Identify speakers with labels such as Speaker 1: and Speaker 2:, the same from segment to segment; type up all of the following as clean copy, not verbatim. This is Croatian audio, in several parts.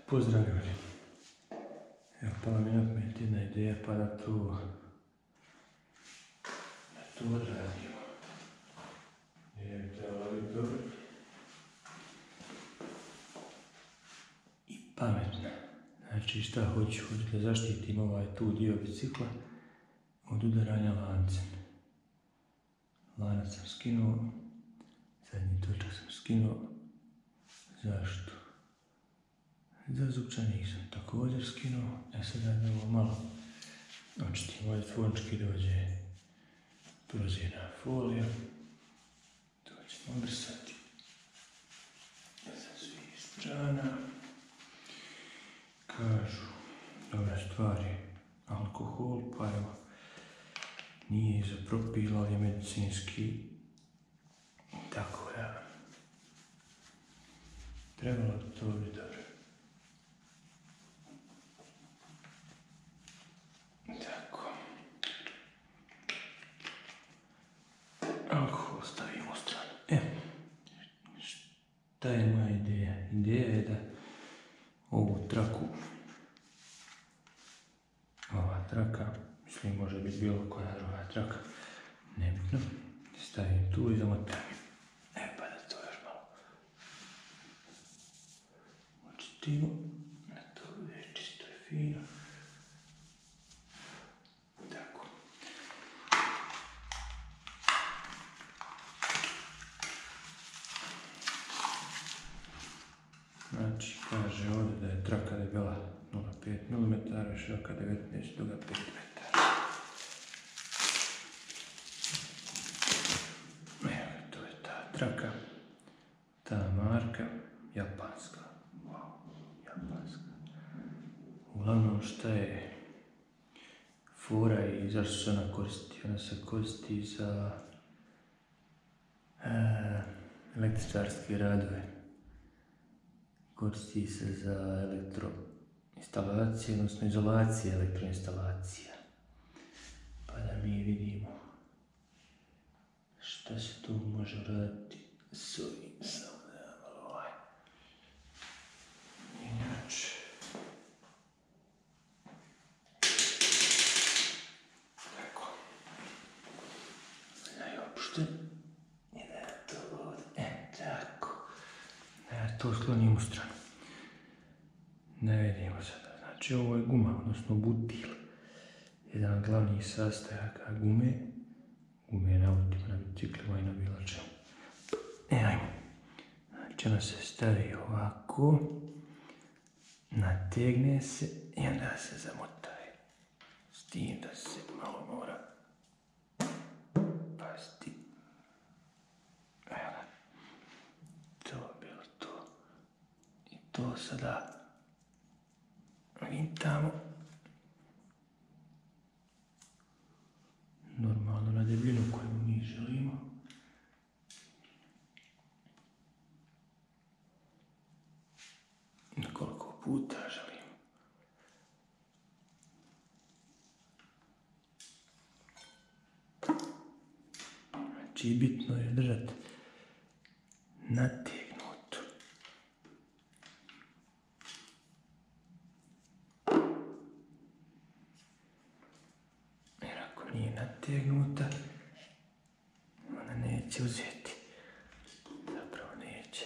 Speaker 1: Pozdrav ljudi. Evo, pala mi na pamet jedna ideja pa da to odradimo. Ideja bi trebala biti dobra i pametna. Znači šta hoću da zaštitim tu dio bicikla od udaranja lancem. Lanac sam skinuo, zadnji točak sam skinuo. Zašto? Za zupčanik sam također skinuo, sada da ovo malo očitim, ovaj tvornički dođe prozirna folija, to ćemo obrisati sa svih strana. Kažu, dobra stvar je alkohol, pa evo, nije izopropil, ali je medicinski, tako da trebalo bi to biti dobro. Tako. Alkohol stavimo u stranu. Šta je moja ideja? Ideja je da ovu traku, ova traka, mislim može biti bilo koja druga traka, nebitno, stavim tu i zamotam. Pa da to još malo očistimo, da to bude čisto i fino. Tako. Znači, kaže ovdje da je traka debela 0,5 mm, široka 19, duga 5 metara. Evo, to je ta traka, ta marka, japanska. Wow, japanska. Uglavnom, šta je fora i zašto se ona koristi? Ona se koristi za električarske radove. Koristi se za elektroinstalacije, odnosno izolacije elektroinstalacija. Pa da mi vidimo šta se tu može raditi s ovim, samo da malo ovaj inače. Tako. Da je opušten i da je to ovdje, tako. Da ja to sklonim u stranu. Ne vidimo sada. Znači ovo je guma, odnosno butil. Jedan od glavnih sastojaka gume. Gume na autima, na biciklima i na bilo čemu. Ajmo. Znači ona se stavi ovako. Nategne se i onda se zamotaje. S tim da se malo mora pasti. Evo. To bilo to. I to sada vintamo. Normalno na debljinu koju mi želimo. Koliko puta želimo. Znači bitno je držati nategnuto. Jer ako nije nategnuta, ona neće uzeti. Zapravo neće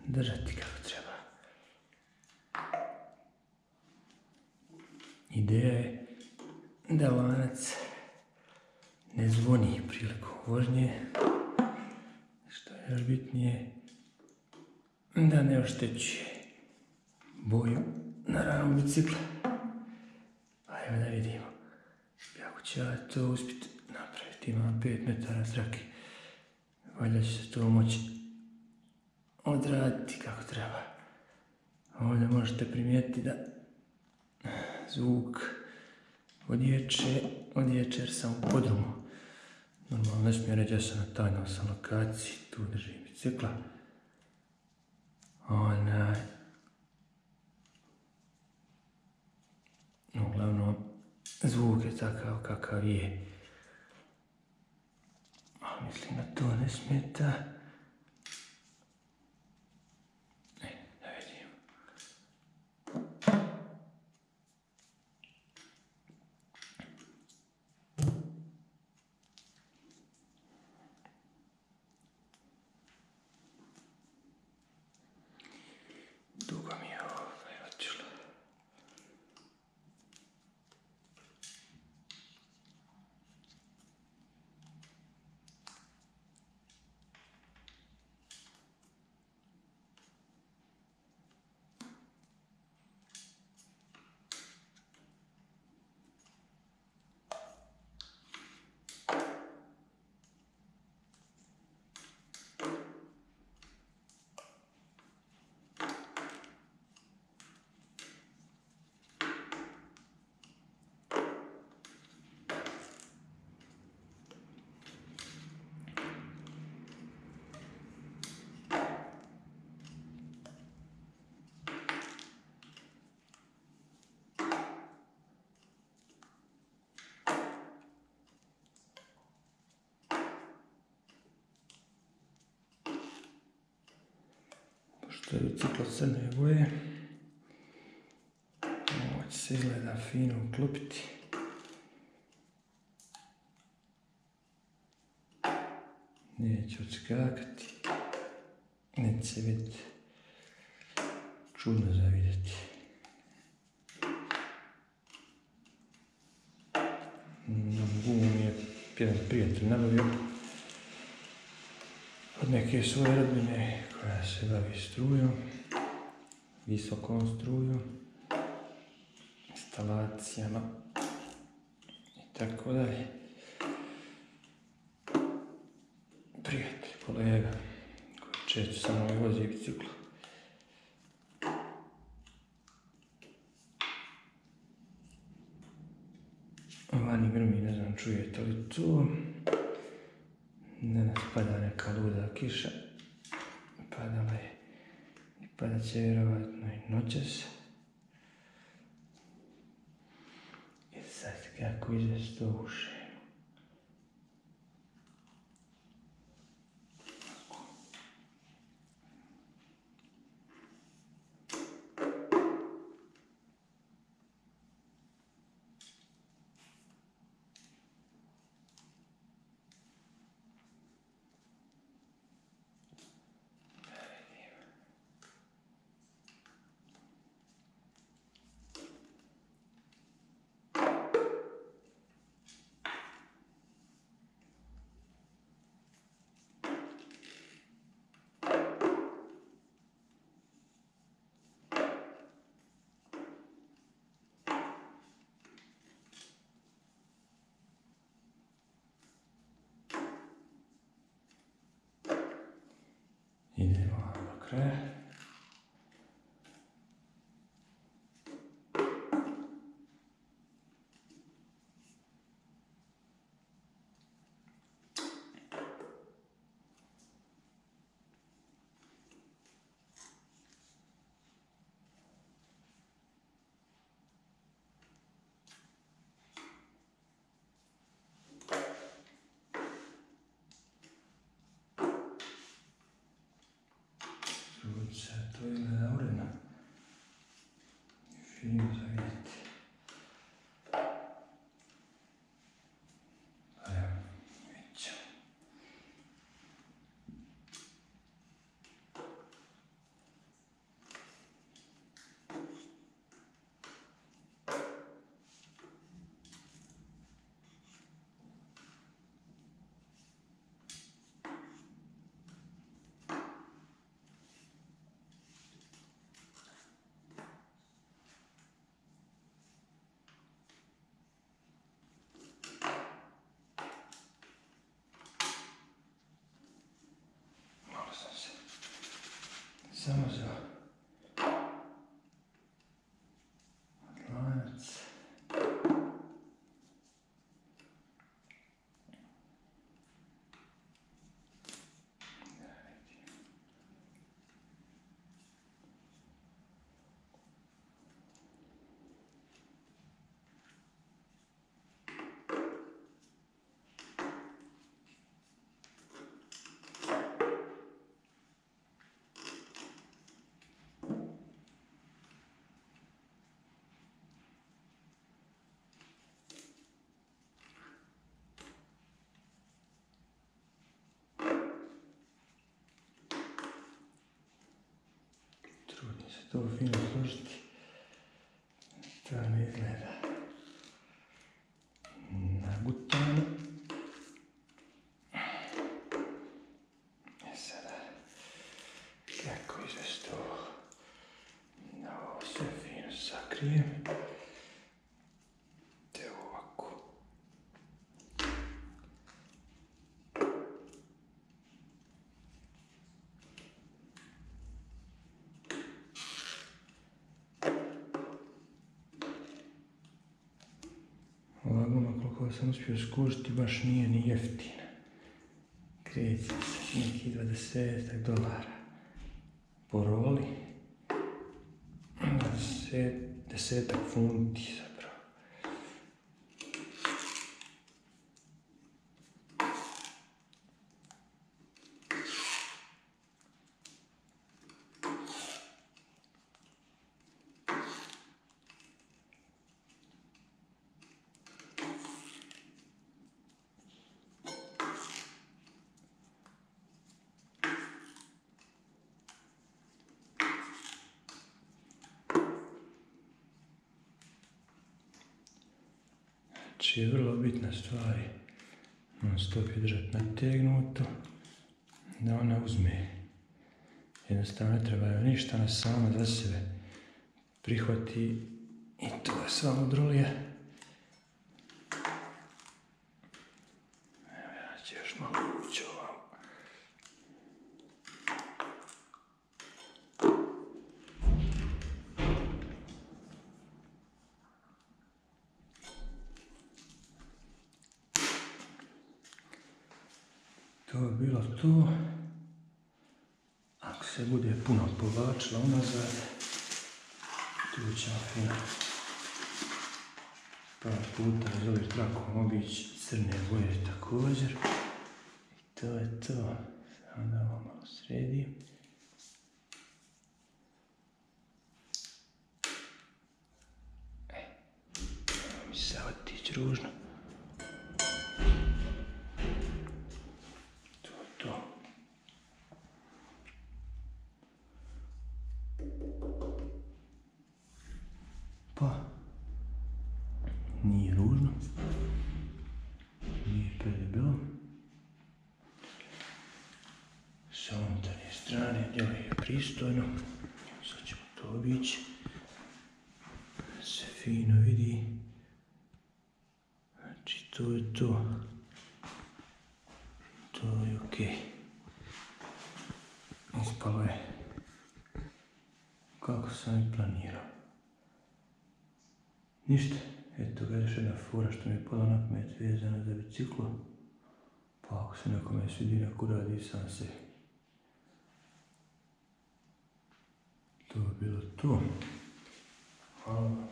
Speaker 1: držati kako treba. Ideja je da lanac ne zvoni prilikom vožnje, što je još bitnije, da ne oštećuje boju na ramu bicikla. Ajmo da vidimo kako ću ja to uspjeti napraviti. Imam 5 metara trake. Valjda će se to moći odraditi kako treba. Ovdje možete primijetiti da zvuk odječe jer sam u podrumu. Normalno ne smijem reći da sam na tajnoj sam lokaciji, tu držim bicikla. Uglavnom, zvuk je takav kakav je. Ali mislim da to ne smeta. što je biciklo crne boje. Ovo će se izgleda fino uklopiti. Neće odskakati. Neće se biti čudno za vidjeti. Gumu mi je jedan prijatelj nabavio od neke svoje rodbine koja se bavi strujom, visokom strujom, instalacijama i tako dalje. Prijatelj, kolega koji često sa mnom vozi biciklo. Vani grmi, ne znam čujete li to. Danas pada neka luda kiša. Padala je i padat će vjerovatno i noćas. I sad kako izvesti to uše. Idemo do kraja. To izgleda uredno. Fino za vidjeti. Pa evo, vidjet ćemo. Zamazao lanac. Trudim se to fino složiti. To mi izgleda nagutano. E sada, kako izvesti to da ovo sve fino sakrijem. Te ovako. Ova guma koliko sam uspio skužiti baš nije ni jeftina. Kreće se nekih $20 po roli. 10 funti zapravo. Znači je vrlo bitna stvar, non stop je držati nategnuto, da ona uzme. Jednostavno ne treba joj ništa, ona sama za sebe prihvati i to je sva mudrolija. Evo ja ću još malo ući ovamo. To je bilo to. Ako se bude puno povlačila unazad, tu ćemo fino par puta iz trakom obići crne boje također. I to je to. Sada ovo malo sredim. Mi se otići ružno. Pa, nije ružno, nije predebelo. Sa unutarnje strane djeluje pristojno. Sad ćemo to obići. Se fino vidi. Znači to je to. To je okej. Ispalo je kako sam i planirao. Ništa, eto ga još jedna fora što mi je pala na pamet vezana za biciklo. Pa ako se nekome svidi neko radi, sam se. To je bilo to. Hvala vam.